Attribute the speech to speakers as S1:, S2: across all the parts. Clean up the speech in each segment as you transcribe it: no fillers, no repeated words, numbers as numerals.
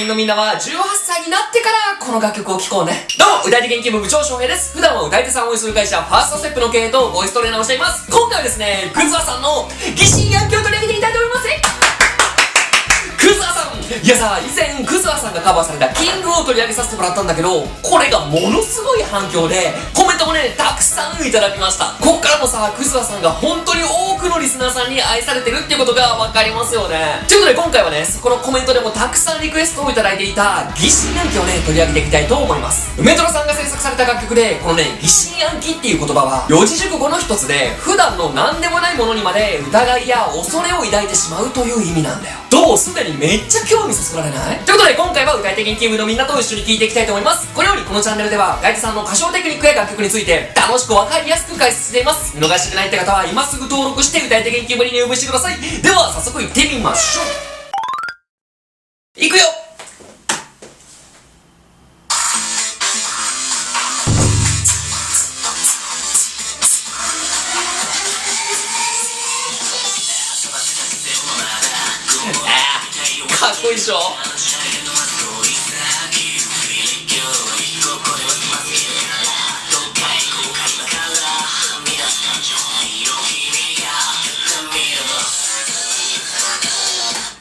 S1: 員のみんなは18歳になってからこの楽曲を聴こうね。どうも、歌い手研究部部長翔平です。普段は歌い手さんを応援する会社ファーストステップの経営とボイストレーナーをしています。今回はですね、クズワさんの疑心暗鬼を取り上げてみたいと思います。クズワさん、いやさ、以前クズワさんがカバーされたキングを取り上げさせてもらったんだけど、これがものすごい反響でコメントもね、たくさんいただきました。こっからもさ、クズワさんが本当に多くのリスナーさんに愛されてるっていうことがわかりますよね。ということで今回はね、そこのコメントでもたくさんリクエストをいただいていた疑心暗鬼をね、取り上げていきたいと思います。梅トラさんが制作された楽曲で、このね、疑心暗鬼っていう言葉は四字熟語の一つで、普段の何でもないものにまで疑いや恐れを抱いてしまうという意味なんだよ。どうすでにめっちゃ興味そそられない？ということで今回は歌い手研究部のみんなと一緒に聴いていきたいと思います。このようにこのチャンネルでは歌い手さんの歌唱テクニックや楽曲について楽しくわかりやすく解説しています。見逃したくないって方は今すぐ登録して歌い手研究部に入部してください。では早速行ってみましょう。いくよ。かっこいいでしょ。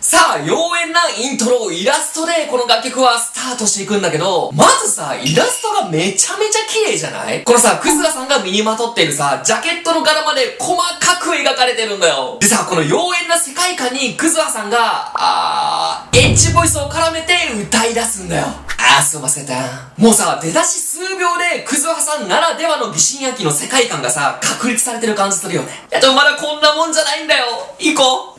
S1: さあ、妖艶なイントロ、イラストでこの楽曲はスタートしていくんだけど、まずさ、イラストがめちゃめちゃ綺麗じゃない？このさ、クズラさんが身にまとっているさ、ジャケットの柄まで細かく描かれてるんだよ。でさ、この妖艶な世界観にクズラさんが、エッジボイスを絡めて歌い出すんだよ。すいません。もうさ、出だし数秒でクズワさんならではの疑心暗鬼の世界観がさ、確立されてる感じするよね。でもまだこんなもんじゃないんだよ。行こう。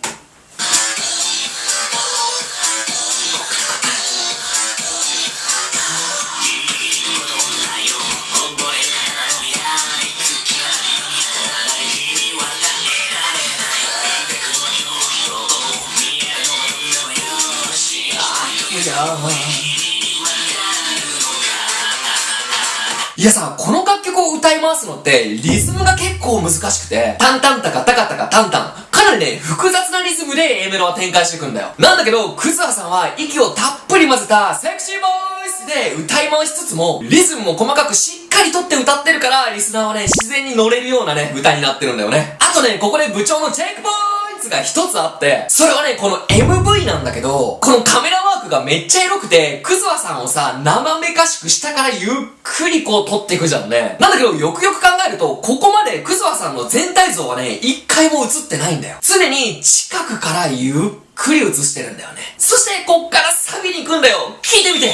S1: いやさ、この楽曲を歌い回すのってリズムが結構難しくて、タンタンタカタカタカタンタン、かなりね、複雑なリズムで A メロは展開していくんだよ。なんだけど、クズワさんは息をたっぷり混ぜたセクシーボイスで歌い回しつつも、リズムも細かくしっかりとって歌ってるから、リスナーはね、自然に乗れるようなね、歌になってるんだよね。あとね、ここで部長のチェックポイントが一つあって、それはね、この MV なんだけど、このカメラワークがめっちゃエロくて、クズワさんをさ、生めかしく下からゆっくりこう撮っていくじゃんね。なんだけど、よくよく考えると、ここまでクズワさんの全体像はね、一回も映ってないんだよ。常に近くからゆっくり映してるんだよね。そして、こっからサビに行くんだよ。聞いてみて。ね。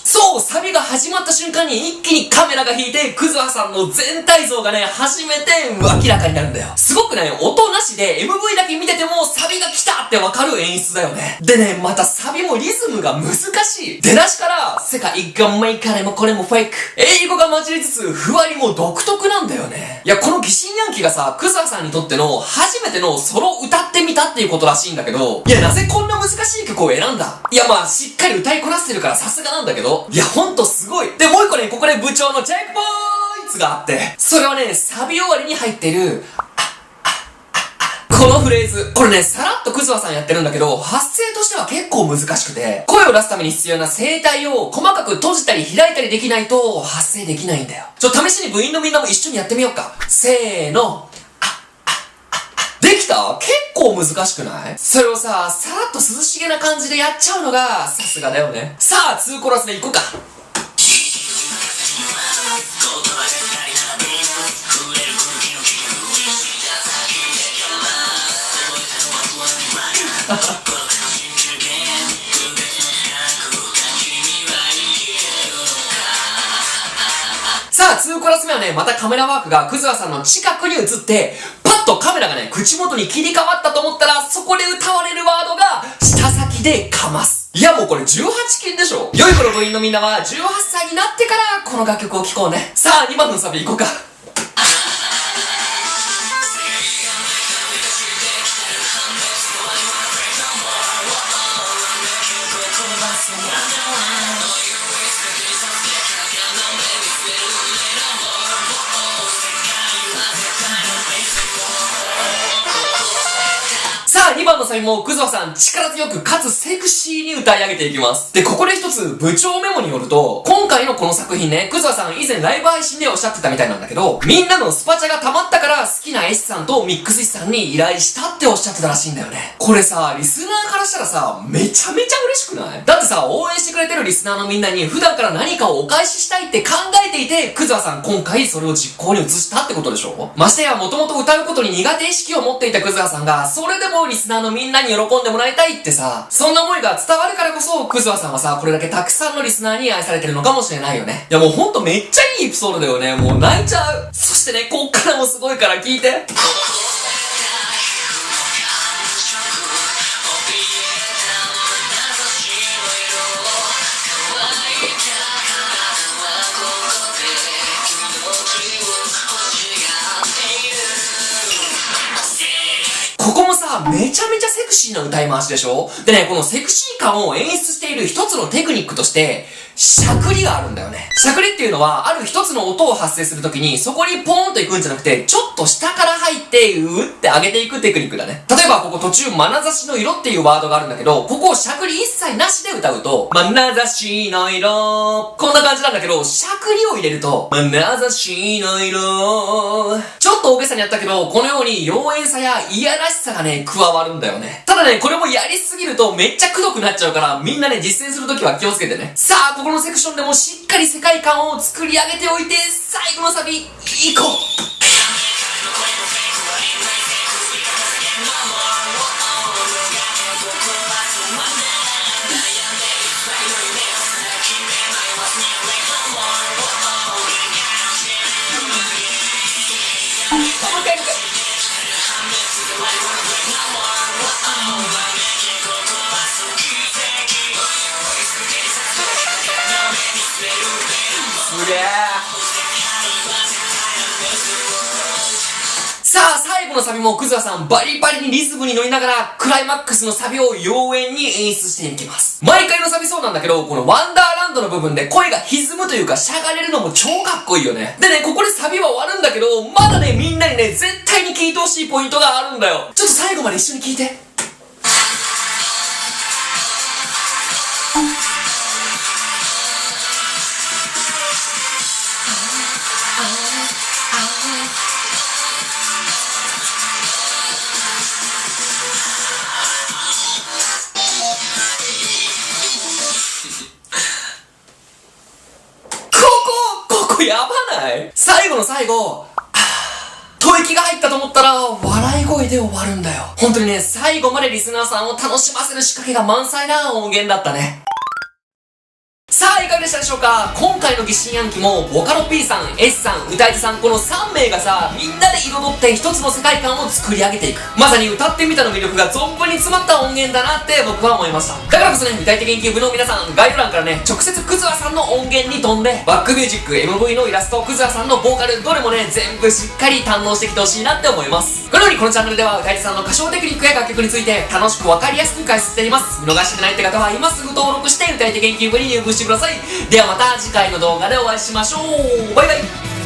S1: そう、サビが始まった瞬間に一気にカメラが引いて、クズワさんの全体像がね、初めて明らかになるんだよ。すごくね、音なしで MV だけ見ててもサビが来たってわかる演出だよね。でね、またサビもリズムが難しい。出だしから、世界がメイカレもこれもフェイク。英語が混じりつつ、ふわりも独特なんだよね。いや、この疑心暗鬼がさ、クズワさんにとっての初めてのソロ歌ってみたっていうことらしいんだけど、いや、なぜこんな難しい曲を選んだ？いや、まあ、しっかり歌いこなしてるからさすがなんだけど、いや、ほんとすごい。で、もう一個ね、ここで部長のチェックポイントがあって、それはね、サビ終わりに入ってる、このフレーズ。これね、さらっとクズワさんやってるんだけど、発声としては結構難しくて、声を出すために必要な声帯を細かく閉じたり開いたりできないと発声できないんだよ。試しに部員のみんなも一緒にやってみようか。せーの。できた？結構難しくない？それをさ、さらっと涼しげな感じでやっちゃうのがさすがだよね。さあ、2コーラスでいこうか。さあ、2コーラス目はね、またカメラワークがクズワさんの近くに映って、パッとカメラがね、口元に切り替わったと思ったら、そこで歌われるワードが、舌先でかます。いやもうこれ18禁でしょ。良い子の部員のみんなは18歳になってから、この楽曲を聴こうね。さあ、2番のサビ行こうか。あ、2番のサビもクズワさん力強くかつセクシーに歌い上げていきます。で、ここで一つ部長メモによると、今回のこの作品ね、クズワさん以前ライブ配信でおっしゃってたみたいなんだけど、みんなのスパチャが溜まったから好きな S さんとミックス S さんに依頼したっておっしゃってたらしいんだよね。これさ、リスナーからしたらさ、めちゃめちゃ嬉しくない？だってさ、応援してくれてるリスナーのみんなに普段から何かをお返ししたいって考えていて、クズワさん今回それを実行に移したってことでしょ？ましてや、もともと歌うことに苦手意識を持っていたクズワさんが、それでもリスナーのみんなに喜んでもらいたいってさ、そんな思いが伝わるからこそ、クズワさんはさ、これだけたくさんのリスナーに愛されてるのかもしれないよね。いやもうほんとめっちゃいいエピソードだよね。もう泣いちゃう。そしてね、こっからもすごいから聞いて。ここもさ、めちゃめちゃセクシーな歌い回しでしょ？でね、このセクシー感を演出している一つのテクニックとして、しゃくりがあるんだよね。しゃくりっていうのは、ある一つの音を発生するときに、そこにポーンと行くんじゃなくて、ちょっと下から入って、うーって上げていくテクニックだね。例えば、ここ途中、眼差しの色っていうワードがあるんだけど、ここをしゃくり一切なしで歌うと、眼差しの色、こんな感じなんだけど、しゃくりを入れると、眼差しの色、ちょっと大げさにやったけど、このように妖艶さやいやらしさがね、加わるんだよね。ただね、これもやりすぎるとめっちゃくどくなっちゃうから、みんなね、実践するときは気をつけてね。さあ、ここのセクションでもしっかり世界観を作り上げておいて、最後のサビ、行こう。すげえ。さあ、最後のサビもクズワさんバリバリにリズムに乗りながらクライマックスのサビを妖艶に演出していきます。毎回のサビそうなんだけど、このワンダーランドの部分で声が歪むというかしゃがれるのも超かっこいいよね。でね、ここでサビは終わるんだけど、まだね、みんなにね、絶対に聴いてほしいポイントがあるんだよ。ちょっと最後まで一緒に聴いて。ここやばない？最後の最後、吐息が入ったと思ったら笑い声で終わるんだよ。本当にね、最後までリスナーさんを楽しませる仕掛けが満載な音源だったね。さあ、いかがでしたでしょうか？今回の疑心暗鬼も、ボカロ P さん、S さん、歌い手さん、この3名がさ、みんなで彩って一つの世界観を作り上げていく。まさに歌ってみたの魅力が存分に詰まった音源だなって僕は思いました。だからこそね、歌い手研究部の皆さん、概要欄からね、直接クズワさんの音源に飛んで、バックミュージック、MV のイラスト、クズワさんのボーカル、どれもね、全部しっかり堪能してきてほしいなって思います。このようにこのチャンネルでは、歌い手さんの歌唱テクニックや楽曲について、楽しくわかりやすく解説しています。見逃してないって方は、今すぐ登録して、歌い手研究部に入部してください。ではまた次回の動画でお会いしましょう。バイバイ。